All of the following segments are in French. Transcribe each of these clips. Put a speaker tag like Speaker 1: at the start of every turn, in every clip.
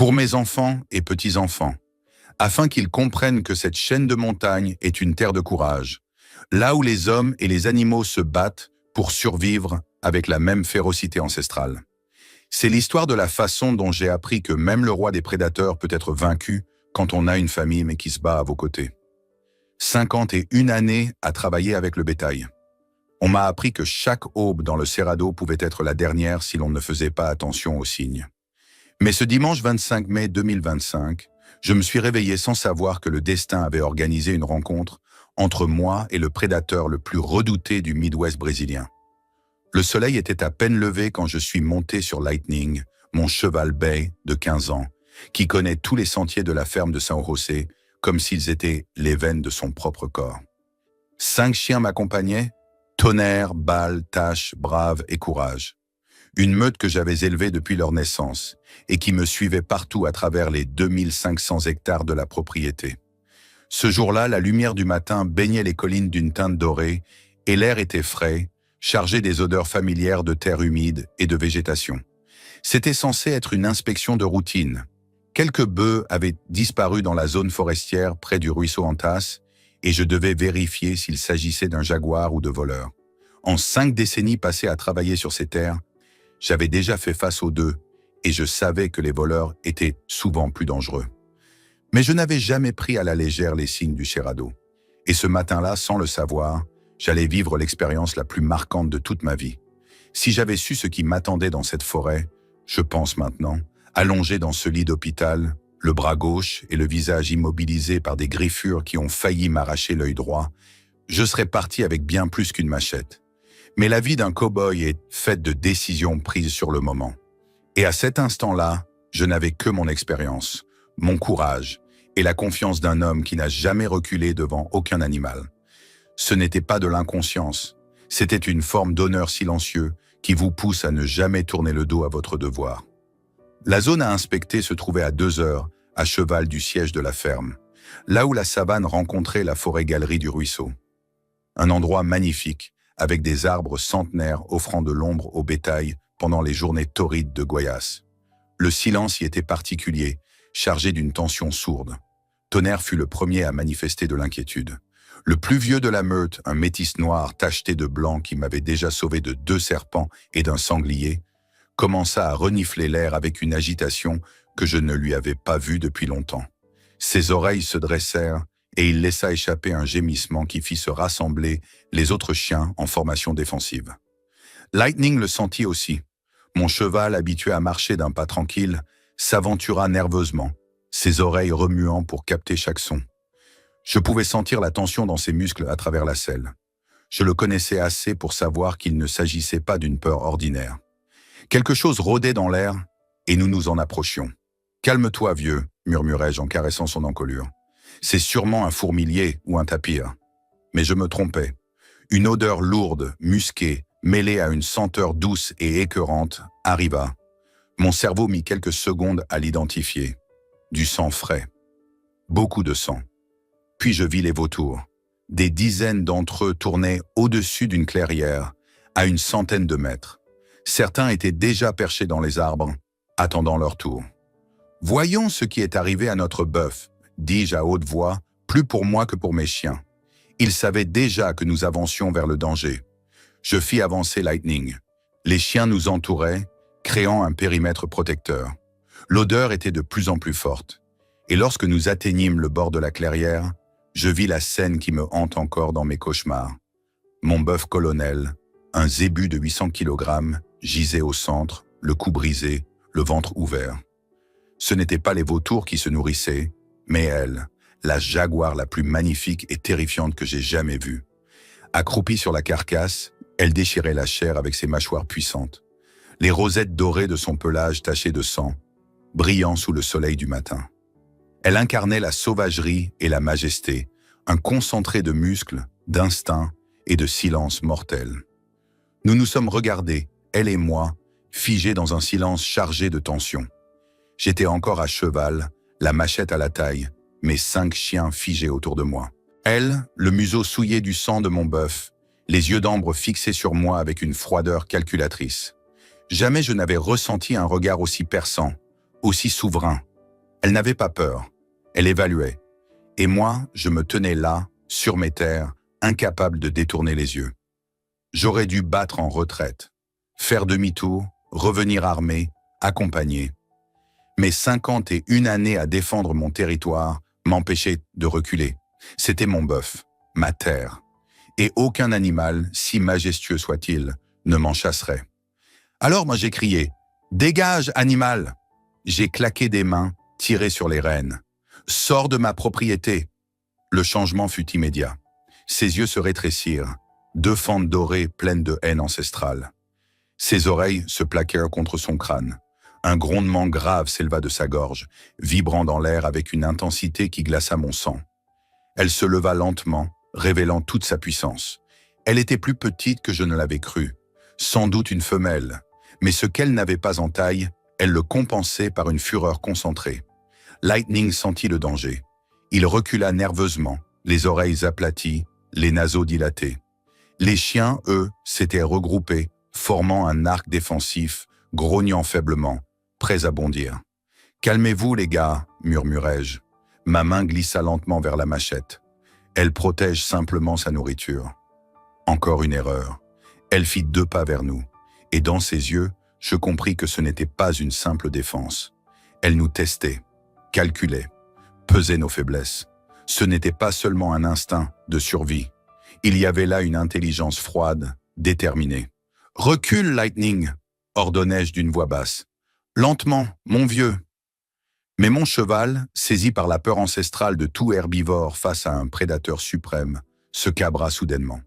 Speaker 1: pour mes enfants et petits-enfants, afin qu'ils comprennent que cette chaîne de montagnes est une terre de courage, là où les hommes et les animaux se battent pour survivre avec la même férocité ancestrale. C'est l'histoire de la façon dont j'ai appris que même le roi des prédateurs peut être vaincu quand on a une famille mais qui se bat à vos côtés. 51 années à travailler avec le bétail. On m'a appris que chaque aube dans le Cerrado pouvait être la dernière si l'on ne faisait pas attention aux signes. Mais ce dimanche 25 mai 2025, je me suis réveillé sans savoir que le destin avait organisé une rencontre entre moi et le prédateur le plus redouté du Midwest brésilien. Le soleil était à peine levé quand je suis monté sur Lightning, mon cheval Bay de 15 ans, qui connaît tous les sentiers de la ferme de São José comme s'ils étaient les veines de son propre corps. 5 chiens m'accompagnaient, Tonnerre, Balle, Tache, Brave et Courage. Une meute que j'avais élevée depuis leur naissance et qui me suivait partout à travers les 2500 hectares de la propriété. Ce jour-là, la lumière du matin baignait les collines d'une teinte dorée et l'air était frais, chargé des odeurs familières de terre humide et de végétation. C'était censé être une inspection de routine. Quelques bœufs avaient disparu dans la zone forestière près du ruisseau Antas et je devais vérifier s'il s'agissait d'un jaguar ou de voleurs. En 5 décennies passées à travailler sur ces terres, j'avais déjà fait face aux deux et je savais que les voleurs étaient souvent plus dangereux. Mais je n'avais jamais pris à la légère les signes du Cerrado. Et ce matin-là, sans le savoir, j'allais vivre l'expérience la plus marquante de toute ma vie. Si j'avais su ce qui m'attendait dans cette forêt, je pense maintenant, allongé dans ce lit d'hôpital, le bras gauche et le visage immobilisé par des griffures qui ont failli m'arracher l'œil droit, je serais parti avec bien plus qu'une machette. Mais la vie d'un cow-boy est faite de décisions prises sur le moment. Et à cet instant-là, je n'avais que mon expérience, mon courage et la confiance d'un homme qui n'a jamais reculé devant aucun animal. Ce n'était pas de l'inconscience, c'était une forme d'honneur silencieux qui vous pousse à ne jamais tourner le dos à votre devoir. La zone à inspecter se trouvait à 2 heures, à cheval du siège de la ferme, là où la savane rencontrait la forêt-galerie du ruisseau. Un endroit magnifique, avec des arbres centenaires offrant de l'ombre au bétail pendant les journées torrides de Goiás. Le silence y était particulier, chargé d'une tension sourde. Tonnerre fut le premier à manifester de l'inquiétude. Le plus vieux de la meute, un métis noir tacheté de blanc qui m'avait déjà sauvé de 2 serpents et d'un sanglier, commença à renifler l'air avec une agitation que je ne lui avais pas vue depuis longtemps. Ses oreilles se dressèrent et il laissa échapper un gémissement qui fit se rassembler les autres chiens en formation défensive. Lightning le sentit aussi. Mon cheval, habitué à marcher d'un pas tranquille, s'aventura nerveusement, ses oreilles remuant pour capter chaque son. Je pouvais sentir la tension dans ses muscles à travers la selle. Je le connaissais assez pour savoir qu'il ne s'agissait pas d'une peur ordinaire. Quelque chose rôdait dans l'air et nous nous en approchions. « Calme-toi, vieux », murmurai-je en caressant son encolure. « C'est sûrement un fourmilier ou un tapir. » Mais je me trompais. Une odeur lourde, musquée, mêlée à une senteur douce et écœurante, arriva. Mon cerveau mit quelques secondes à l'identifier. Du sang frais. Beaucoup de sang. Puis je vis les vautours. Des dizaines d'entre eux tournaient au-dessus d'une clairière, à une centaine de mètres. Certains étaient déjà perchés dans les arbres, attendant leur tour. « Voyons ce qui est arrivé à notre bœuf », dis-je à haute voix, plus pour moi que pour mes chiens. Ils savaient déjà que nous avancions vers le danger. Je fis avancer Lightning. Les chiens nous entouraient, créant un périmètre protecteur. L'odeur était de plus en plus forte. Et lorsque nous atteignîmes le bord de la clairière, je vis la scène qui me hante encore dans mes cauchemars. Mon bœuf colonel, un zébu de 800 kg, gisait au centre, le cou brisé, le ventre ouvert. Ce n'étaient pas les vautours qui se nourrissaient, mais elle, la jaguar la plus magnifique et terrifiante que j'ai jamais vue. Accroupie sur la carcasse, elle déchirait la chair avec ses mâchoires puissantes. Les rosettes dorées de son pelage taché de sang, brillant sous le soleil du matin. Elle incarnait la sauvagerie et la majesté, un concentré de muscles, d'instinct et de silence mortel. Nous nous sommes regardés, elle et moi, figés dans un silence chargé de tension. J'étais encore à cheval, la machette à la taille, mes 5 chiens figés autour de moi. Elle, le museau souillé du sang de mon bœuf, les yeux d'ambre fixés sur moi avec une froideur calculatrice. Jamais je n'avais ressenti un regard aussi perçant, aussi souverain, Elle n'avait pas peur. Elle évaluait. Et moi, je me tenais là, sur mes terres, incapable de détourner les yeux. J'aurais dû battre en retraite, faire demi-tour, revenir armé, accompagné. Mais 51 années à défendre mon territoire m'empêchaient de reculer. C'était mon bœuf, ma terre. Et aucun animal, si majestueux soit-il, ne m'en chasserait. Alors moi j'ai crié « Dégage, animal !» J'ai claqué des mains, tiré sur les rênes. « Sors de ma propriété !» Le changement fut immédiat. Ses yeux se rétrécirent, 2 fentes dorées pleines de haine ancestrale. Ses oreilles se plaquèrent contre son crâne. Un grondement grave s'éleva de sa gorge, vibrant dans l'air avec une intensité qui glaça mon sang. Elle se leva lentement, révélant toute sa puissance. Elle était plus petite que je ne l'avais cru, sans doute une femelle, mais ce qu'elle n'avait pas en taille, elle le compensait par une fureur concentrée. Lightning sentit le danger. Il recula nerveusement, les oreilles aplaties, les naseaux dilatés. Les chiens, eux, s'étaient regroupés, formant un arc défensif, grognant faiblement, prêts à bondir. « Calmez-vous, les gars » murmurai-je. Ma main glissa lentement vers la machette. Elle protège simplement sa nourriture. Encore une erreur. Elle fit 2 pas vers nous, et dans ses yeux, je compris que ce n'était pas une simple défense. Elle nous testait, calculait, pesait nos faiblesses. Ce n'était pas seulement un instinct de survie. Il y avait là une intelligence froide, déterminée. « Recule, Lightning !» ordonnai-je d'une voix basse. « Lentement, mon vieux !» Mais mon cheval, saisi par la peur ancestrale de tout herbivore face à un prédateur suprême, se cabra soudainement.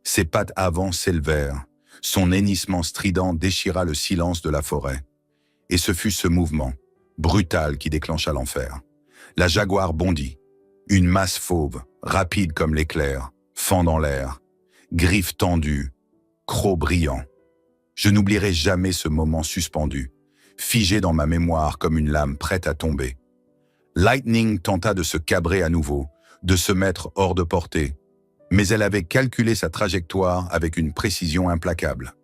Speaker 1: Ses pattes avant s'élevèrent, son hennissement strident déchira le silence de la forêt. Et ce fut ce mouvement, brutal, qui déclencha l'enfer. La jaguar bondit, une masse fauve, rapide comme l'éclair, fend dans l'air, griffes tendues, crocs brillants. Je n'oublierai jamais ce moment suspendu, figé dans ma mémoire comme une lame prête à tomber. Lightning tenta de se cabrer à nouveau, de se mettre hors de portée, mais elle avait calculé sa trajectoire avec une précision implacable.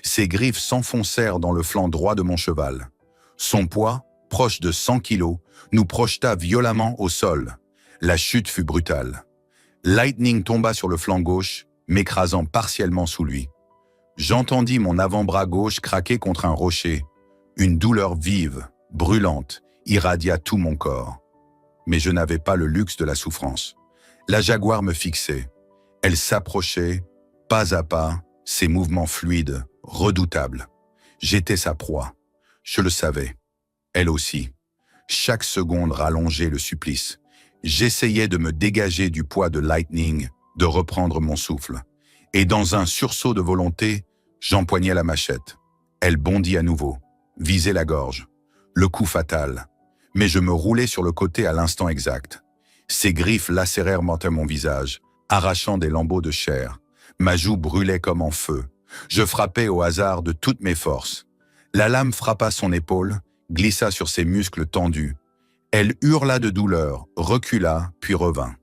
Speaker 1: Ses griffes s'enfoncèrent dans le flanc droit de mon cheval. Son poids, proche de 100 kilos, nous projeta violemment au sol. La chute fut brutale. Lightning tomba sur le flanc gauche, m'écrasant partiellement sous lui. J'entendis mon avant-bras gauche craquer contre un rocher. Une douleur vive, brûlante, irradia tout mon corps. Mais je n'avais pas le luxe de la souffrance. La jaguar me fixait. Elle s'approchait, pas à pas, ses mouvements fluides, redoutables. J'étais sa proie. Je le savais. Elle aussi. Chaque seconde rallongeait le supplice. J'essayais de me dégager du poids de Lightning, de reprendre mon souffle. Et dans un sursaut de volonté, j'empoignai la machette. Elle bondit à nouveau, visait la gorge. Le coup fatal. Mais je me roulai sur le côté à l'instant exact. Ses griffes lacérèrent mon visage, arrachant des lambeaux de chair. Ma joue brûlait comme en feu. Je frappais au hasard de toutes mes forces. La lame frappa son épaule, glissa sur ses muscles tendus. Elle hurla de douleur, recula, puis revint.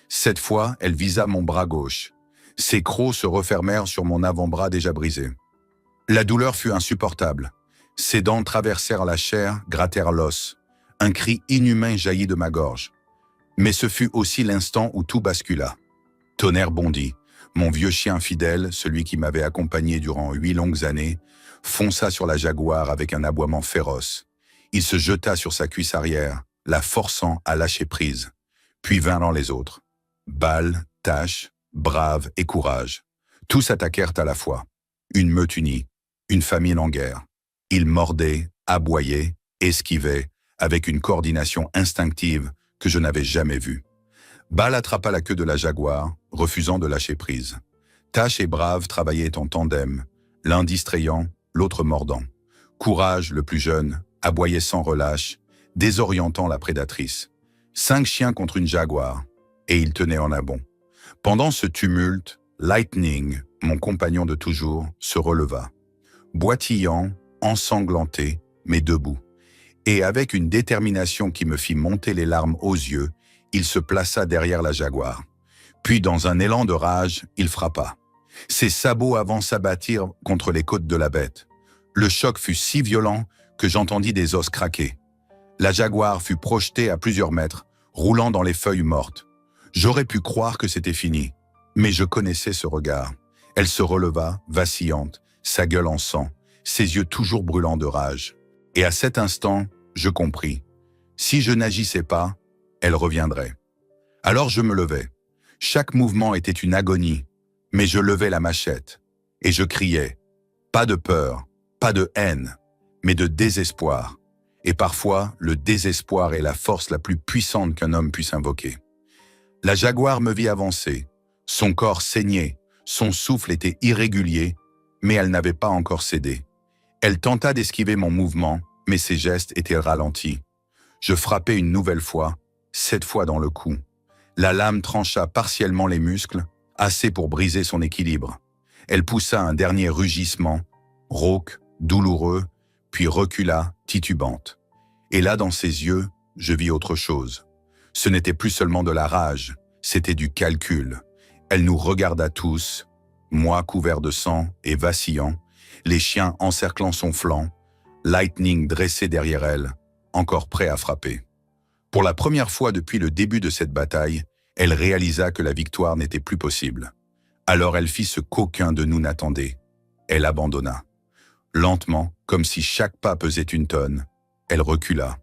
Speaker 1: Cette fois, elle visa mon bras gauche. Ses crocs se refermèrent sur mon avant-bras déjà brisé. La douleur fut insupportable. Ses dents traversèrent la chair, grattèrent l'os. Un cri inhumain jaillit de ma gorge. Mais ce fut aussi l'instant où tout bascula. Tonnerre bondit. Mon vieux chien fidèle, celui qui m'avait accompagné durant 8 longues années, fonça sur la jaguar avec un aboiement féroce. Il se jeta sur sa cuisse arrière, la forçant à lâcher prise. Puis vinrent les autres. Balles, Tache, Brave et Courage. Tous attaquèrent à la fois. Une meute unie, une famine en guerre. Ils mordaient, aboyaient, esquivaient, avec une coordination instinctive que je n'avais jamais vue. Balle attrapa la queue de la jaguar, refusant de lâcher prise. Tache et Brave travaillaient en tandem, l'un distrayant, l'autre mordant. Courage, le plus jeune, aboyait sans relâche, désorientant la prédatrice. 5 chiens contre une jaguar, et il tenait en abond. Pendant ce tumulte, Lightning, mon compagnon de toujours, se releva. Boitillant, ensanglanté, mais debout. Et avec une détermination qui me fit monter les larmes aux yeux, il se plaça derrière la jaguar. Puis, dans un élan de rage, il frappa. Ses sabots avant s'abattirent contre les côtes de la bête. Le choc fut si violent que j'entendis des os craquer. La jaguar fut projetée à plusieurs mètres, roulant dans les feuilles mortes. J'aurais pu croire que c'était fini, mais je connaissais ce regard. Elle se releva, vacillante, sa gueule en sang, ses yeux toujours brûlants de rage. Et à cet instant, je compris. Si je n'agissais pas, elle reviendrait. Alors je me levai. Chaque mouvement était une agonie, mais je levai la machette. Et je criais. Pas de peur, pas de haine, mais de désespoir. Et parfois, le désespoir est la force la plus puissante qu'un homme puisse invoquer. La jaguar me vit avancer. Son corps saignait, son souffle était irrégulier, mais elle n'avait pas encore cédé. Elle tenta d'esquiver mon mouvement, mais ses gestes étaient ralentis. Je frappai une nouvelle fois, cette fois dans le cou. La lame trancha partiellement les muscles, assez pour briser son équilibre. Elle poussa un dernier rugissement, rauque, douloureux, puis recula, titubante. Et là, dans ses yeux, je vis autre chose. Ce n'était plus seulement de la rage, c'était du calcul. Elle nous regarda tous, moi couvert de sang et vacillant, les chiens encerclant son flanc, Lightning dressé derrière elle, encore prêt à frapper. Pour la première fois depuis le début de cette bataille, elle réalisa que la victoire n'était plus possible. Alors elle fit ce qu'aucun de nous n'attendait. Elle abandonna. Lentement, comme si chaque pas pesait une tonne, elle recula.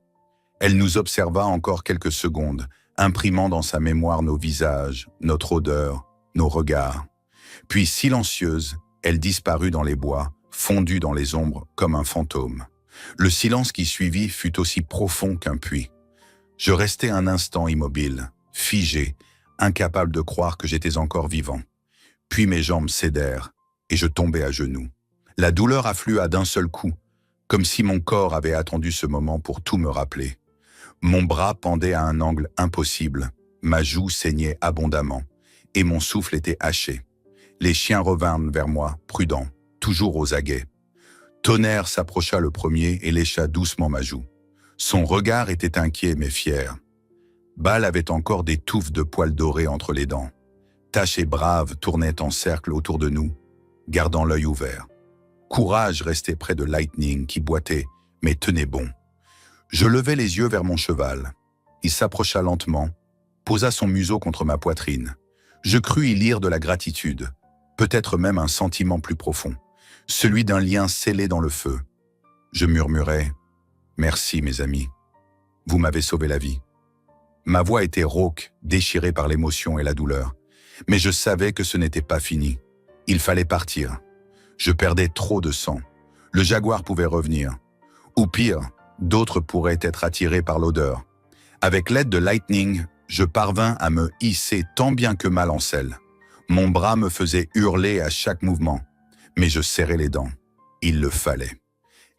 Speaker 1: Elle nous observa encore quelques secondes, imprimant dans sa mémoire nos visages, notre odeur, nos regards. Puis, silencieuse, elle disparut dans les bois, fondue dans les ombres comme un fantôme. Le silence qui suivit fut aussi profond qu'un puits. Je restai un instant immobile, figé, incapable de croire que j'étais encore vivant. Puis mes jambes cédèrent et je tombai à genoux. La douleur afflua d'un seul coup, comme si mon corps avait attendu ce moment pour tout me rappeler. Mon bras pendait à un angle impossible, ma joue saignait abondamment, et mon souffle était haché. Les chiens revinrent vers moi, prudents, toujours aux aguets. Tonnerre s'approcha le premier et lécha doucement ma joue. Son regard était inquiet mais fier. Bal avait encore des touffes de poils dorés entre les dents. Tache et Brave tournaient en cercle autour de nous, gardant l'œil ouvert. Courage restait près de Lightning qui boitait, mais tenait bon. Je levai les yeux vers mon cheval. Il s'approcha lentement, posa son museau contre ma poitrine. Je crus y lire de la gratitude, peut-être même un sentiment plus profond, celui d'un lien scellé dans le feu. Je murmurai « Merci, mes amis. Vous m'avez sauvé la vie. » Ma voix était rauque, déchirée par l'émotion et la douleur. Mais je savais que ce n'était pas fini. Il fallait partir. Je perdais trop de sang. Le jaguar pouvait revenir. Ou pire, d'autres pourraient être attirés par l'odeur. Avec l'aide de Lightning, je parvins à me hisser tant bien que mal en selle. Mon bras me faisait hurler à chaque mouvement, mais je serrais les dents. Il le fallait.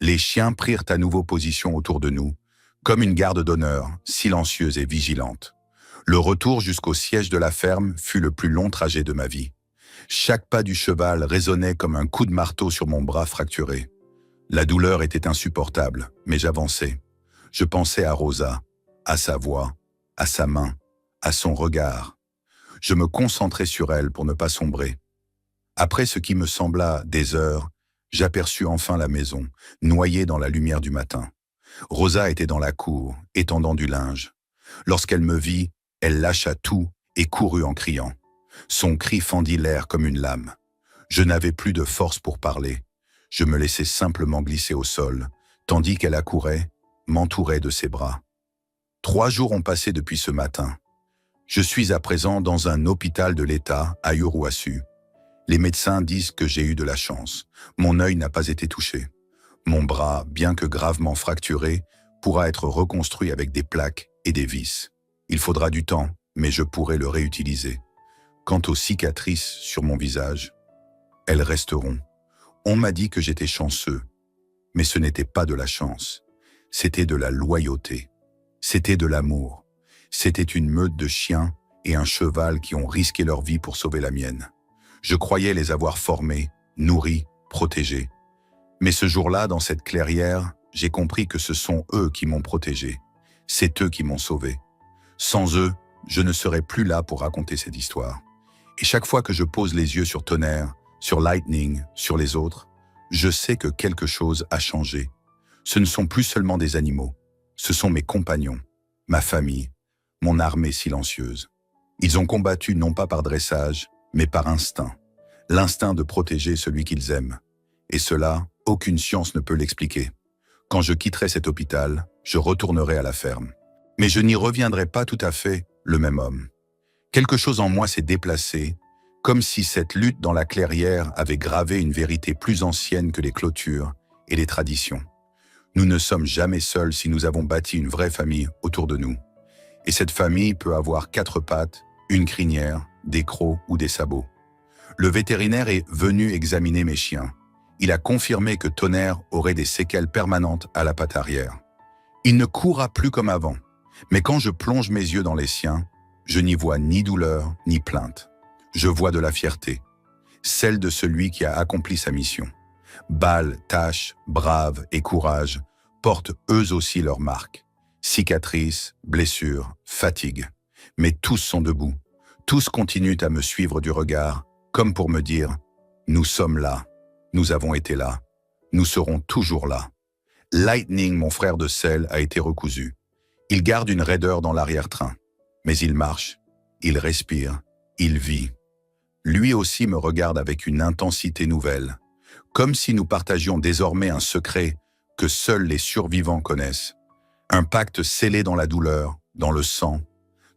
Speaker 1: Les chiens prirent à nouveau position autour de nous, comme une garde d'honneur, silencieuse et vigilante. Le retour jusqu'au siège de la ferme fut le plus long trajet de ma vie. Chaque pas du cheval résonnait comme un coup de marteau sur mon bras fracturé. La douleur était insupportable, mais j'avançais. Je pensais à Rosa, à sa voix, à sa main, à son regard. Je me concentrais sur elle pour ne pas sombrer. Après ce qui me sembla des heures, j'aperçus enfin la maison, noyée dans la lumière du matin. Rosa était dans la cour, étendant du linge. Lorsqu'elle me vit, elle lâcha tout et courut en criant. Son cri fendit l'air comme une lame. Je n'avais plus de force pour parler. Je me laissais simplement glisser au sol, tandis qu'elle accourait, m'entourait de ses bras. 3 jours ont passé depuis ce matin. Je suis à présent dans un hôpital de l'État à Uruaçu. Les médecins disent que j'ai eu de la chance. Mon œil n'a pas été touché. Mon bras, bien que gravement fracturé, pourra être reconstruit avec des plaques et des vis. Il faudra du temps, mais je pourrai le réutiliser. Quant aux cicatrices sur mon visage, elles resteront. On m'a dit que j'étais chanceux, mais ce n'était pas de la chance. C'était de la loyauté. C'était de l'amour. C'était une meute de chiens et un cheval qui ont risqué leur vie pour sauver la mienne. Je croyais les avoir formés, nourris, protégés. Mais ce jour-là, dans cette clairière, j'ai compris que ce sont eux qui m'ont protégé. C'est eux qui m'ont sauvé. Sans eux, je ne serais plus là pour raconter cette histoire. Et chaque fois que je pose les yeux sur Tonnerre, sur Lightning, sur les autres, je sais que quelque chose a changé. Ce ne sont plus seulement des animaux. Ce sont mes compagnons, ma famille, mon armée silencieuse. Ils ont combattu non pas par dressage, mais par instinct. L'instinct de protéger celui qu'ils aiment. Et cela, aucune science ne peut l'expliquer. Quand je quitterai cet hôpital, je retournerai à la ferme. Mais je n'y reviendrai pas tout à fait le même homme. Quelque chose en moi s'est déplacé, comme si cette lutte dans la clairière avait gravé une vérité plus ancienne que les clôtures et les traditions. Nous ne sommes jamais seuls si nous avons bâti une vraie famille autour de nous. Et cette famille peut avoir 4 pattes, une crinière, des crocs ou des sabots. Le vétérinaire est venu examiner mes chiens. Il a confirmé que Tonnerre aurait des séquelles permanentes à la patte arrière. Il ne courra plus comme avant, mais quand je plonge mes yeux dans les siens, je n'y vois ni douleur ni plainte. Je vois de la fierté, celle de celui qui a accompli sa mission. Balles, taches, braves et courage portent eux aussi leurs marques. Cicatrices, blessures, fatigue. Mais tous sont debout. Tous continuent à me suivre du regard, comme pour me dire « Nous sommes là, nous avons été là, nous serons toujours là ». Lightning, mon frère de sel, a été recousu. Il garde une raideur dans l'arrière-train. Mais il marche, il respire, il vit. Lui aussi me regarde avec une intensité nouvelle, comme si nous partagions désormais un secret que seuls les survivants connaissent. Un pacte scellé dans la douleur, dans le sang,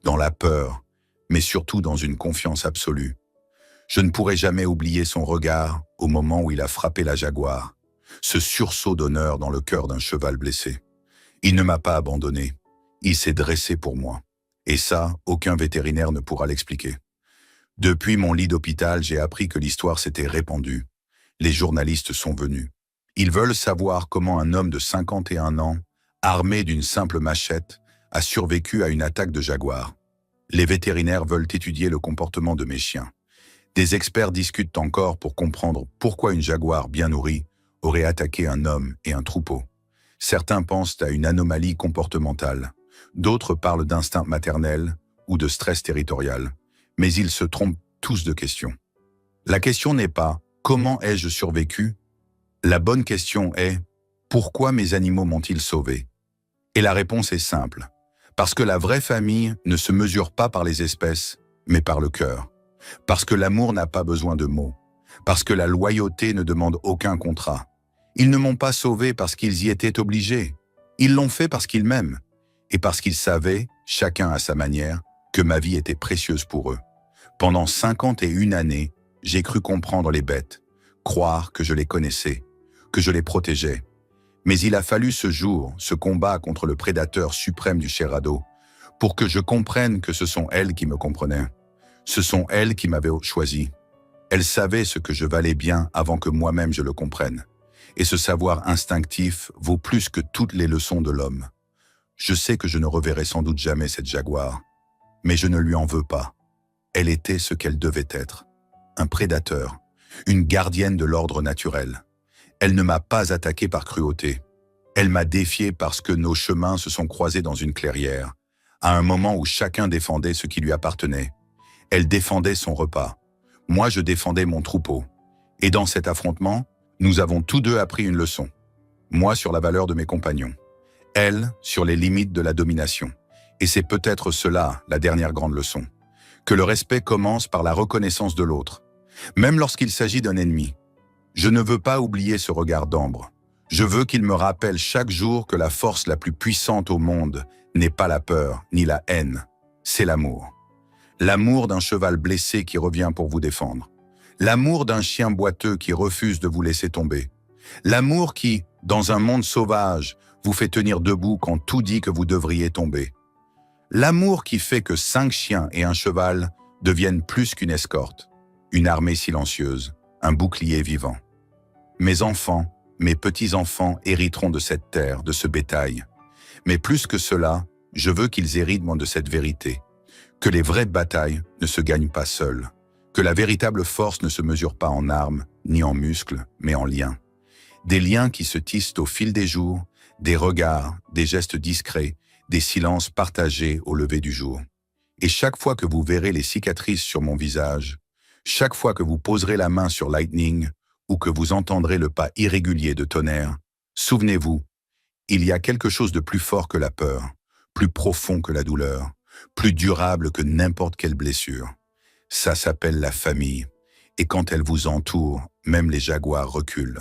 Speaker 1: dans la peur, mais surtout dans une confiance absolue. Je ne pourrai jamais oublier son regard au moment où il a frappé la jaguar, ce sursaut d'honneur dans le cœur d'un cheval blessé. Il ne m'a pas abandonné, il s'est dressé pour moi. Et ça, aucun vétérinaire ne pourra l'expliquer. Depuis mon lit d'hôpital, j'ai appris que l'histoire s'était répandue. Les journalistes sont venus. Ils veulent savoir comment un homme de 51 ans, armé d'une simple machette, a survécu à une attaque de jaguar. Les vétérinaires veulent étudier le comportement de mes chiens. Des experts discutent encore pour comprendre pourquoi une jaguar bien nourrie aurait attaqué un homme et un troupeau. Certains pensent à une anomalie comportementale. D'autres parlent d'instinct maternel ou de stress territorial. Mais ils se trompent tous de questions. La question n'est pas « Comment ai-je survécu ?» La bonne question est « Pourquoi mes animaux m'ont-ils sauvé ?» Et la réponse est simple. Parce que la vraie famille ne se mesure pas par les espèces, mais par le cœur. Parce que l'amour n'a pas besoin de mots. Parce que la loyauté ne demande aucun contrat. Ils ne m'ont pas sauvé parce qu'ils y étaient obligés. Ils l'ont fait parce qu'ils m'aiment. Et parce qu'ils savaient, chacun à sa manière, que ma vie était précieuse pour eux. Pendant 51 années, j'ai cru comprendre les bêtes, croire que je les connaissais, que je les protégeais. Mais il a fallu ce jour, ce combat contre le prédateur suprême du Cerrado, pour que je comprenne que ce sont elles qui me comprenaient. Ce sont elles qui m'avaient choisi. Elles savaient ce que je valais bien avant que moi-même je le comprenne. Et ce savoir instinctif vaut plus que toutes les leçons de l'homme. Je sais que je ne reverrai sans doute jamais cette jaguar, mais je ne lui en veux pas. Elle était ce qu'elle devait être, un prédateur, une gardienne de l'ordre naturel. Elle ne m'a pas attaqué par cruauté. Elle m'a défié parce que nos chemins se sont croisés dans une clairière, à un moment où chacun défendait ce qui lui appartenait. Elle défendait son repas. Moi, je défendais mon troupeau. Et dans cet affrontement, nous avons tous deux appris une leçon. Moi sur la valeur de mes compagnons. Elle sur les limites de la domination. Et c'est peut-être cela, la dernière grande leçon. Que le respect commence par la reconnaissance de l'autre. Même lorsqu'il s'agit d'un ennemi. Je ne veux pas oublier ce regard d'ambre. Je veux qu'il me rappelle chaque jour que la force la plus puissante au monde n'est pas la peur ni la haine, c'est l'amour. L'amour d'un cheval blessé qui revient pour vous défendre. L'amour d'un chien boiteux qui refuse de vous laisser tomber. L'amour qui, dans un monde sauvage, vous fait tenir debout quand tout dit que vous devriez tomber. L'amour qui fait que 5 chiens et un cheval deviennent plus qu'une escorte, une armée silencieuse, un bouclier vivant. Mes enfants, mes petits-enfants hériteront de cette terre, de ce bétail. Mais plus que cela, je veux qu'ils héritent de cette vérité. Que les vraies batailles ne se gagnent pas seules. Que la véritable force ne se mesure pas en armes, ni en muscles, mais en liens. Des liens qui se tissent au fil des jours, des regards, des gestes discrets, des silences partagés au lever du jour. Et chaque fois que vous verrez les cicatrices sur mon visage, chaque fois que vous poserez la main sur Lightning ou que vous entendrez le pas irrégulier de Tonnerre, souvenez-vous, Il y a quelque chose de plus fort que la peur, plus profond que la douleur, plus durable que n'importe quelle blessure. Ça s'appelle la famille. Et quand elle vous entoure, même les jaguars reculent.